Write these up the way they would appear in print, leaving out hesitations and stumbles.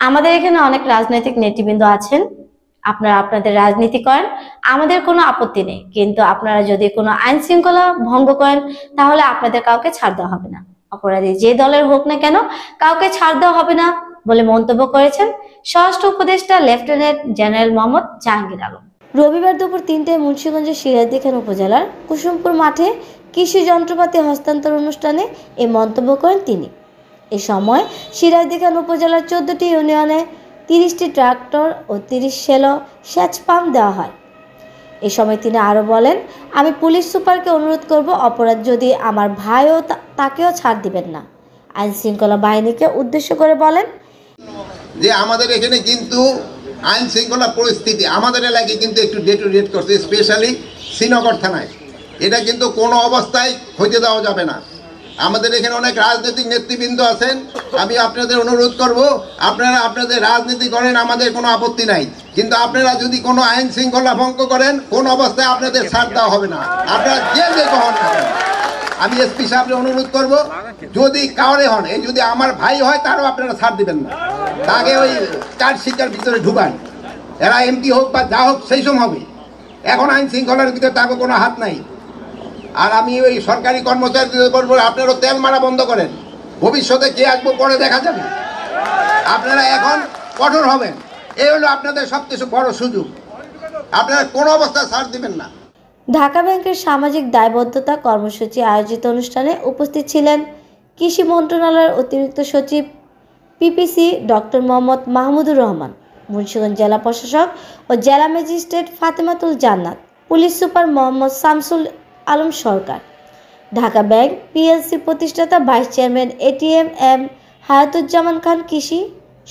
আমাদের এখানে অনেক রাজনৈতিক নেতৃবৃন্দ আছেন, আপনারা আপনাদের রাজনীতি করেন, আমাদের কোনো আপত্তি নেই, কিন্তু আপনারা যদি কোনো আইন শৃঙ্খলা ভঙ্গ করেন তাহলে আপনাদের কাউকে ছাড় দেওয়া হবে না। অপরাধী যে দলের হোক না কেন কাউকে ছাড় দেওয়া হবে না বলে মন্তব্য করেছেন স্বরাষ্ট্র উপদেষ্টা লেফটেন্যান্ট জেনারেল মোহাম্মদ জাহাঙ্গীর আলম। রবিবার দুপুর 3টায় মুন্সিগঞ্জের সিরাজদিখান উপজেলার কুসুমপুর মাঠে কৃষি যন্ত্রপাতি হস্তান্তর অনুষ্ঠানে এই মন্তব্য করেন তিনি। এ সময় সিরাজদিখান উপজেলার 14টি ইউনিয়নে 30টি ট্রাক্টর ও 30 সেলো সেচ পাম্প দেওয়া হয়। এ সময় তিনি আরও বলেন, আমি পুলিশ সুপারকে অনুরোধ করব, অপরাধ যদি আমার ভাইও তাকেও ছাড় দিবেন না। আইন শৃঙ্খলা বাহিনীকে উদ্দেশ্য করে বলেন যে আমাদের এখানে কিন্তু আইন শৃঙ্খলা পরিস্থিতি আমাদের এলাকায় কিন্তু একটু ডেটোরিয়েট করছে, স্পেশালি শ্রীনগর থানায়। এটা কিন্তু কোনো অবস্থায় হইতে দেওয়া যাবে না। আমাদের এখানে অনেক রাজনৈতিক নেতৃবৃন্দ আছেন, আমি আপনাদের অনুরোধ করব, আপনারা আপনাদের রাজনীতি করেন, আমাদের কোনো আপত্তি নাই, কিন্তু আপনারা যদি কোনো আইন শৃঙ্খলা ভঙ্গ করেন কোন অবস্থায় আপনাদের ছাড় দেওয়া হবে না, আপনারা যে হন না। আমি এসপি সাহেবকে অনুরোধ করব, যদি কাউরে হন, এই যদি আমার ভাই হয় তারও আপনারা ছাড় দিবেন না, তাকে ওই চার শিক্ষার ভিতরে ঢুকান। এরা এমপি হোক বা যা হোক সেই সময় হবে, এখন আইন শৃঙ্খলার ভিতরে তাকে কোনো হাত নাই। আর আমি ওই সরকারি কর্মচারীদের বলবো, আপনারও তেল মারা বন্ধ করেন, ভবিষ্যতে কে আসবো পরে দেখা যাবে, আপনারা এখন কঠোর হবেন, এই হলো আপনাদের সবচেয়ে বড় সুযোগ, আপনারা কোনো অবস্থায় ছাড় দিবেন না। ঢাকা ব্যাংকের সামাজিক দায়বদ্ধতা কর্মসূচি আয়োজিত অনুষ্ঠানে উপস্থিত ছিলেন কৃষি মন্ত্রণালয়ের অতিরিক্ত সচিব পিপিসি ডক্টর মোহাম্মদ মাহমুদুর রহমান, মুন্সিগঞ্জ জেলা প্রশাসক ও জেলা magistrate Fatematul Jannat, police super Mohammad Shamsul Alam Sarkar, Dhaka bank PLC প্রতিষ্ঠাতা vice chairman ATM M Hayatuzzaman Khan, কৃষি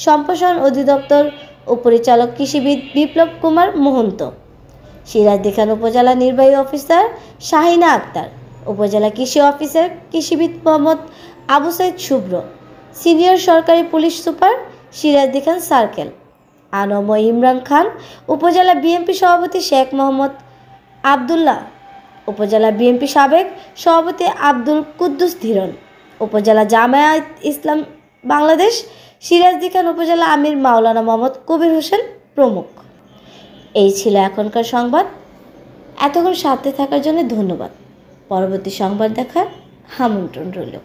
সম্প্রসারণ অধিদপ্তর উপপরিচালক কৃষিবিদ বিপ্লব কুমার মোহন্ত, সিরাজদিখান উপজেলা নির্বাহী অফিসার শাহিনা আক্তার, উপজেলা কৃষি অফিসার কৃষিবিদ মোহাম্মদ আবু সাইদ শুভ্র, সিনিয়র সরকারি পুলিশ সুপার সিরাজদিখান সার্কেল আনম ইমরান খান, উপজেলা বিএনপি সভাপতি শেখ মোহাম্মদ আবদুল্লাহ, উপজেলা বিএনপি সাবেক সভাপতি আব্দুল কুদ্দুস ধীরন, উপজেলা জামায়াত ইসলাম বাংলাদেশ সিরাজদিখান উপজেলা আমির মাওলানা মোহাম্মদ কবির হোসেন প্রমুখ। এই ছিল এখনকার সংবাদ। এতক্ষণ সাথে থাকার জন্য ধন্যবাদ। পরবর্তী সংবাদ দেখার আমন্ত্রণ রইল।